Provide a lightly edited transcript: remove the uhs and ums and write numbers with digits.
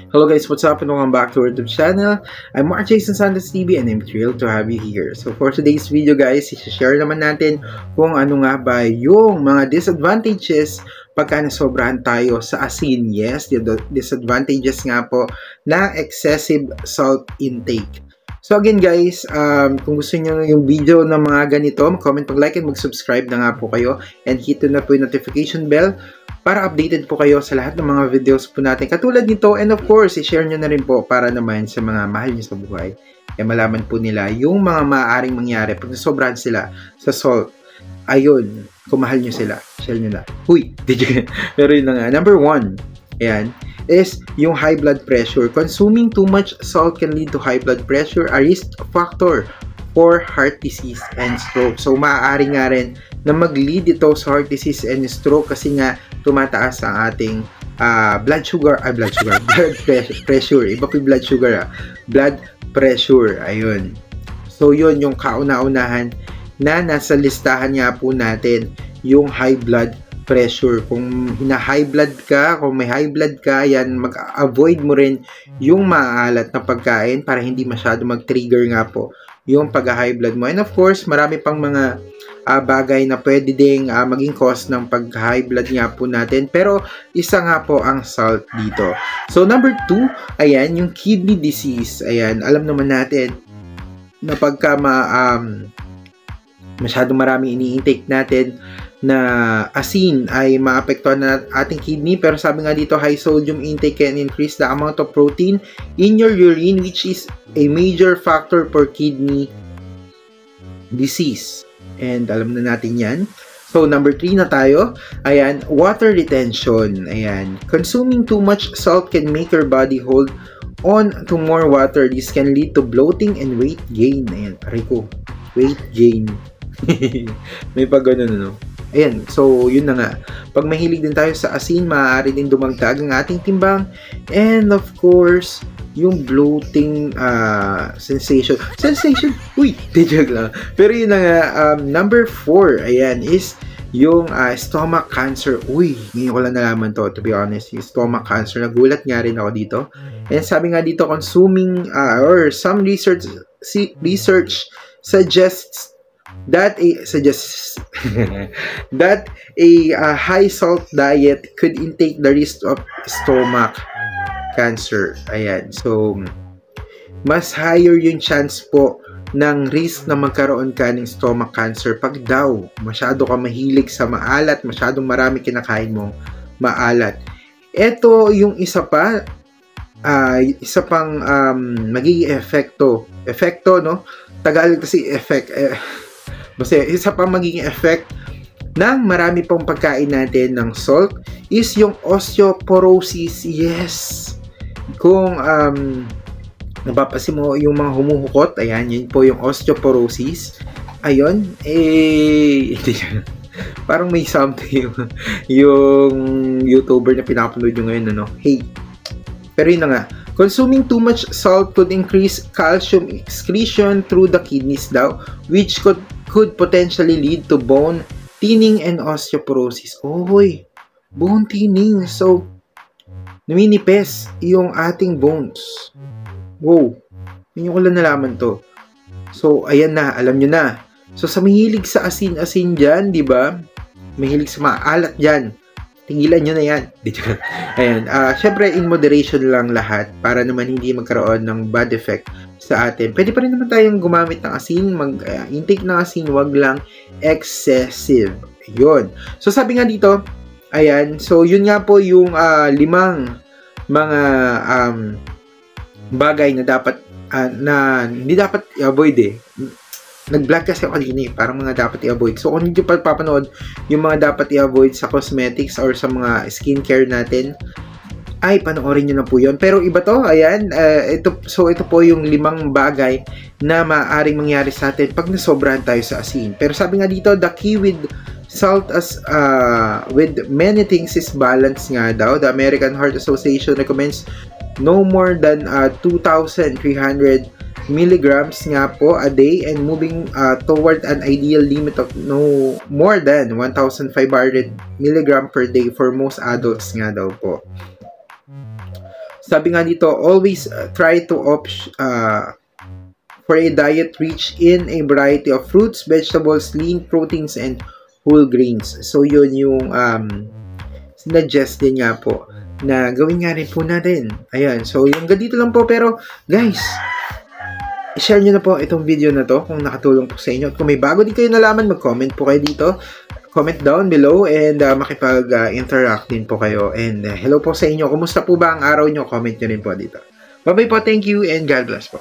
Hello guys, what's up and welcome back to our YouTube channel. I'm Mark Jason Santos TV and I'm thrilled to have you here. So for today's video guys, i-share naman natin kung ano nga ba yung mga disadvantages pagka nasobrahan tayo sa asin. Yes, the disadvantages nga po ng excessive salt intake. So again guys, kung gusto niyo yung video ng mga ganito, comment, mag-like and mag-subscribe na nga po kayo and hit na po yung notification bell para updated po kayo sa lahat ng mga videos po natin katulad nito, and of course, i-share nyo na rin po para naman sa mga mahal nyo sa buhay ay malaman po nila yung mga maaaring mangyari pag nasobrahan sila sa salt. Ayun, kung mahal nyo sila, share nyo na. Huy! Pero yun na nga. Number 1, ayan, is yung high blood pressure. Consuming too much salt can lead to high blood pressure, a risk factor for heart disease and stroke. So, maaari nga rin na mag-lead ito sa heart disease and stroke kasi nga tumataas ang ating blood pressure. Iba po yung blood sugar, blood pressure. Ayun. So, yun yung kauna-unahan na nasa listahan nga po natin, yung high blood pressure. Kung high blood ka, kung may high blood ka, yan, mag-avoid mo rin yung maalat na pagkain para hindi masyado mag-trigger nga po yung pag-high blood mo. And of course, marami pang mga bagay na pwede ding maging cause ng pag-high blood nga po natin. Pero isa nga po ang salt dito. So number 2, ayan, yung kidney disease. Ayan, alam naman natin na pagka masyadong marami ini-intake natin na asin ay maapektuhan na ating kidney. Pero sabi nga dito, high sodium intake can increase the amount of protein in your urine, which is a major factor for kidney disease. And alam na natin yan. So, number 3 na tayo. Ayan, water retention. Ayan, consuming too much salt can make your body hold on to more water. This can lead to bloating and weight gain. Ayan, pare ko, weight gain. May pag ganun, ano? Ayan, so yun na nga. Pag mahilig din tayo sa asin, maaari din dumagdag ang ating timbang. And of course, yung bloating sensation. Uy, joke lang. Pero yun na nga, number 4, ayan, is yung stomach cancer. Uy, ngayon ko lang nalaman to be honest. Yung stomach cancer, nagulat nga rin ako dito. And sabi nga dito, consuming, or some research suggests that a high salt diet could intake the risk of stomach cancer. Ayan. So, mas higher yung chance po ng risk na magkaroon ka ng stomach cancer pag daw masyado ka mahilig sa maalat, masyadong marami kinakain mo maalat. Ito yung isa pang magiging epekto, no? Tagalog kasi effect. Basta isa pang magiging effect ng marami pong pagkain natin ng salt is yung osteoporosis. Yes! Kung napapasin mo yung mga humuhukot, ayan, yun po yung osteoporosis. Ayun, parang may something yung YouTuber na pinapanood nyo ngayon, ano? Hey! Pero yun na nga, consuming too much salt could increase calcium excretion through the kidneys daw, which could potentially lead to bone thinning and osteoporosis. Oy, bone thinning. So, naminipes yung ating bones. Wow, yun ko lang nalaman to. So, ayan na, alam nyo na. So, sa mahilig sa asin-asin dyan, di ba? Mahilig sa maalat dyan. Tingilan nyo na yan. Ayan, syempre in moderation lang lahat para naman hindi magkaroon ng bad effect sa atin. Pwede pa rin naman tayong gumamit ng asin, intake ng asin, wag lang excessive. Yun. So sabi nga dito, ayan, so yun nga po yung 5 mga bagay na dapat na hindi dapat i-avoid eh. Nag-vlog kasi ako kanina eh, parang mga dapat i-avoid. So, kung hindi pa papanood yung mga dapat i-avoid sa cosmetics or sa mga skincare natin, ay, panoorin nyo na po yun. Pero iba to, ayan, ito po yung 5 bagay na maaaring mangyari sa atin pag nasobrahan tayo sa asin. Pero sabi nga dito, the key with salt as with many things is balance nga daw. The American Heart Association recommends no more than 2,300 milligrams nga po a day and moving toward an ideal limit of no more than 1,500 milligram per day for most adults nga daw po. sabi nga dito, always try to opt for a diet rich in a variety of fruits, vegetables, lean proteins, and whole grains. So, yun yung sinuggest din nga po na gawin nga rin po natin. Ayan. So, yung ganito lang po. Pero, guys, i-share nyo na po itong video na to kung nakatulong po sa inyo. At kung may bago din kayo nalaman, mag-comment po kayo dito. Comment down below and makipag-interact din po kayo. And hello po sa inyo. Kumusta po ba ang araw nyo? Comment nyo rin po dito. Bye-bye po. Thank you and God bless po.